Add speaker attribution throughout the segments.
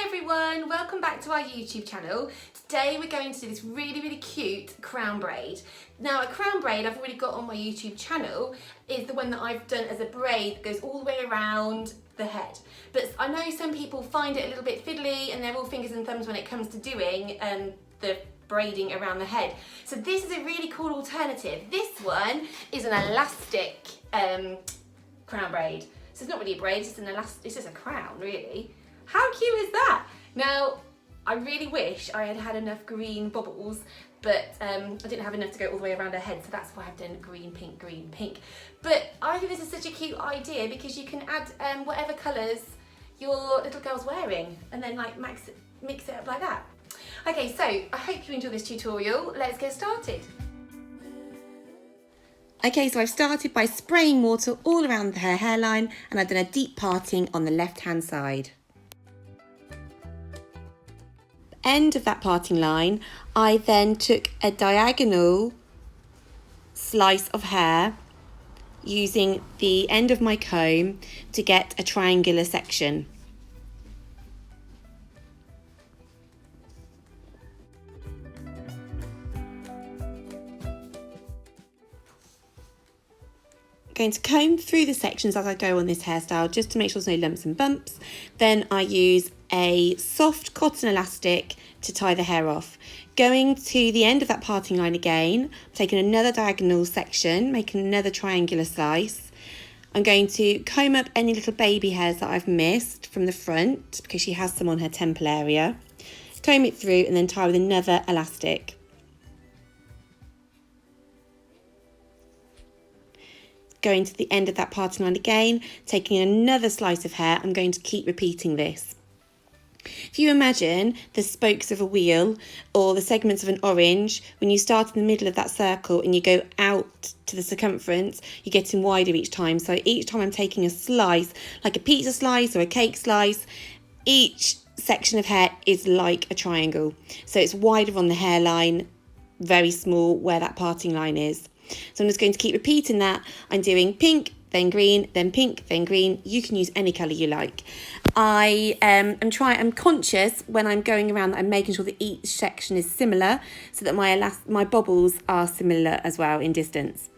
Speaker 1: Hi everyone, welcome back to our YouTube channel. Today we're going to do this really cute crown braid. Now a crown braid I've already got on my YouTube channel is the one that I've done as a braid that goes all the way around the head. But I know some people find it a little bit fiddly and they're all fingers and thumbs when it comes to doing the braiding around the head. So this is a really cool alternative. This one is an elastic crown braid. So it's not really a braid, it's just a crown really. How cute is that? Now, I really wish I had had enough green bobbles, but I didn't have enough to go all the way around her head, so that's why I've done green, pink. But I think this is such a cute idea because you can add whatever colours your little girl's wearing and then like mix it up like that. Okay, so I hope you enjoy this tutorial. Let's get started. Okay, so I've started by spraying water all around her hairline and I've done a deep parting on the left-hand side. End of that parting line, I then took a diagonal slice of hair using the end of my comb to get a triangular section. Going to comb through the sections as I go on this hairstyle just to make sure there's no lumps and bumps. Then I use a soft cotton elastic to tie the hair off. Going to the end of that parting line again, taking another diagonal section, making another triangular slice. I'm going to comb up any little baby hairs that I've missed from the front because she has some on her temple area. Comb it through and then tie with another elastic. Going to the end of that parting line again, taking another slice of hair. I'm going to keep repeating this. If you imagine the spokes of a wheel or the segments of an orange, when you start in the middle of that circle and you go out to the circumference, you're getting wider each time. So each time I'm taking a slice, like a pizza slice or a cake slice, each section of hair is like a triangle. So it's wider on the hairline, very small where that parting line is. So I'm just going to keep repeating that. I'm doing pink, then green, then pink, then green. You can use any colour you like. I'm conscious when I'm going around that I'm making sure that each section is similar so that my bobbles are similar as well in distance.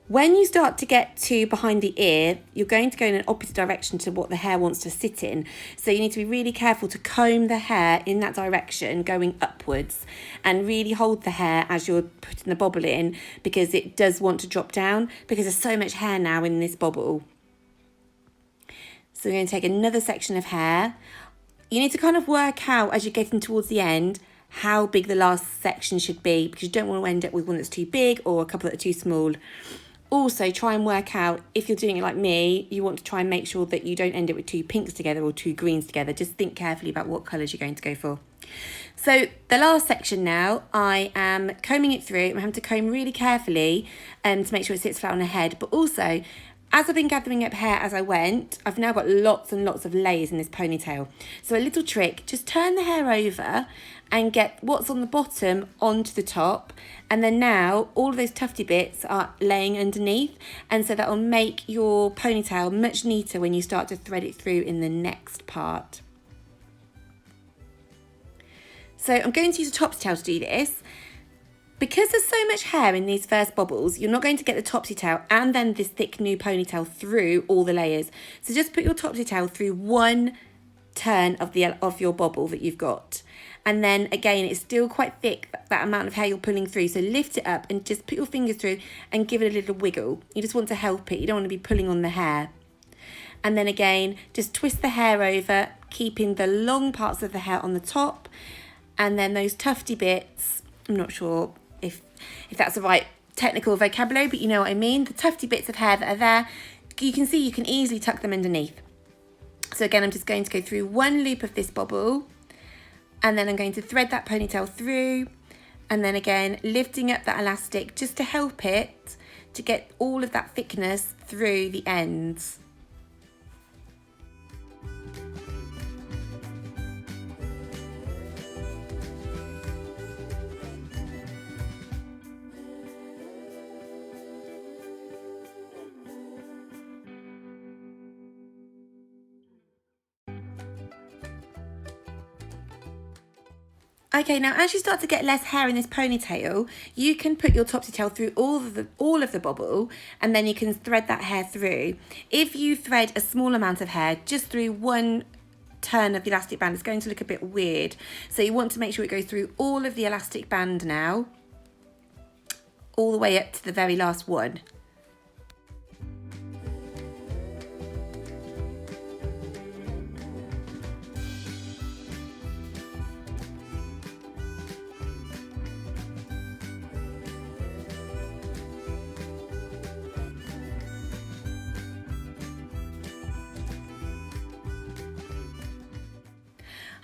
Speaker 1: When you start to get to behind the ear, you're going to go in an opposite direction to what the hair wants to sit in. So you need to be really careful to comb the hair in that direction, going upwards, and really hold the hair as you're putting the bobble in because it does want to drop down because there's so much hair now in this bobble. So we're going to take another section of hair. You need to kind of work out as you're getting towards the end how big the last section should be because you don't want to end up with one that's too big or a couple that are too small. Also, try and work out, if you're doing it like me, you want to try and make sure that you don't end up with two pinks together or two greens together. Just think carefully about what colours you're going to go for. So the last section now, I am combing it through. I'm having to comb really carefully to make sure it sits flat on her head. But also, as I've been gathering up hair as I went, I've now got lots and lots of layers in this ponytail. So a little trick, just turn the hair over and get what's on the bottom onto the top. And then now all of those tufty bits are laying underneath. And so that will make your ponytail much neater when you start to thread it through in the next part. So I'm going to use a topsy tail to do this. Because there's so much hair in these first bobbles, you're not going to get the topsy tail and then this thick new ponytail through all the layers. So just put your topsy tail through one turn of your bobble that you've got. And then again, it's still quite thick, that amount of hair you're pulling through. So lift it up and just put your fingers through and give it a little wiggle. You just want to help it. You don't want to be pulling on the hair. And then again, just twist the hair over, keeping the long parts of the hair on the top. And then those tufty bits, I'm not sure if that's the right technical vocabulary, but you know what I mean. The tufty bits of hair that are there, you can see you can easily tuck them underneath. So again, I'm just going to go through one loop of this bobble and then I'm going to thread that ponytail through and then again, lifting up that elastic just to help it to get all of that thickness through the ends. Okay, now as you start to get less hair in this ponytail, you can put your topsy tail through all of the bobble, and then you can thread that hair through. If you thread a small amount of hair just through one turn of the elastic band, it's going to look a bit weird. So you want to make sure it goes through all of the elastic band now, all the way up to the very last one.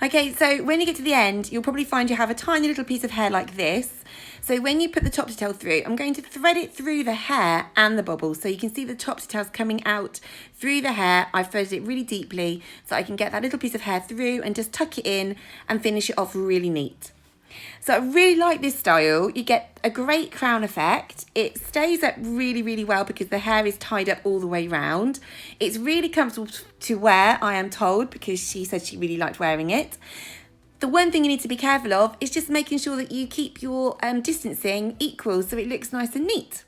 Speaker 1: Okay, so when you get to the end, you'll probably find you have a tiny little piece of hair like this. So when you put the topsy tail through, I'm going to thread it through the hair and the bobble. So you can see the topsy tails coming out through the hair. I've threaded it really deeply so I can get that little piece of hair through and just tuck it in and finish it off really neat. So I really like this style. You get a great crown effect. It stays up really, really well because the hair is tied up all the way round. It's really comfortable to wear, I am told, because she said she really liked wearing it. The one thing you need to be careful of is just making sure that you keep your distancing equal so it looks nice and neat.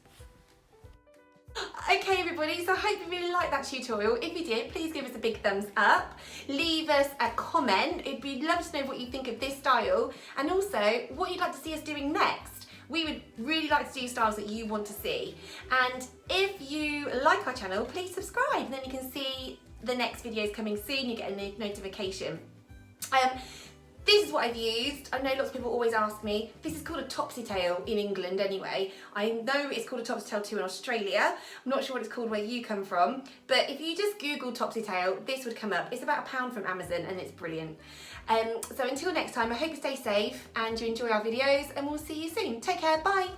Speaker 1: Okay everybody, so I hope you really liked that tutorial. If you did, please give us a big thumbs up. Leave us a comment. It'd be lovely to know what you think of this style and also what you'd like to see us doing next. We would really like to do styles that you want to see. And if you like our channel, please subscribe and then you can see the next videos coming soon. You get a notification. This is what I've used. I know lots of people always ask me. This is called a topsy tail in England anyway. I know it's called a topsy tail too in Australia. I'm not sure what it's called where you come from. But if you just Google topsy tail, this would come up. It's about £1 from Amazon and it's brilliant. So until next time, I hope you stay safe and you enjoy our videos and we'll see you soon. Take care, bye.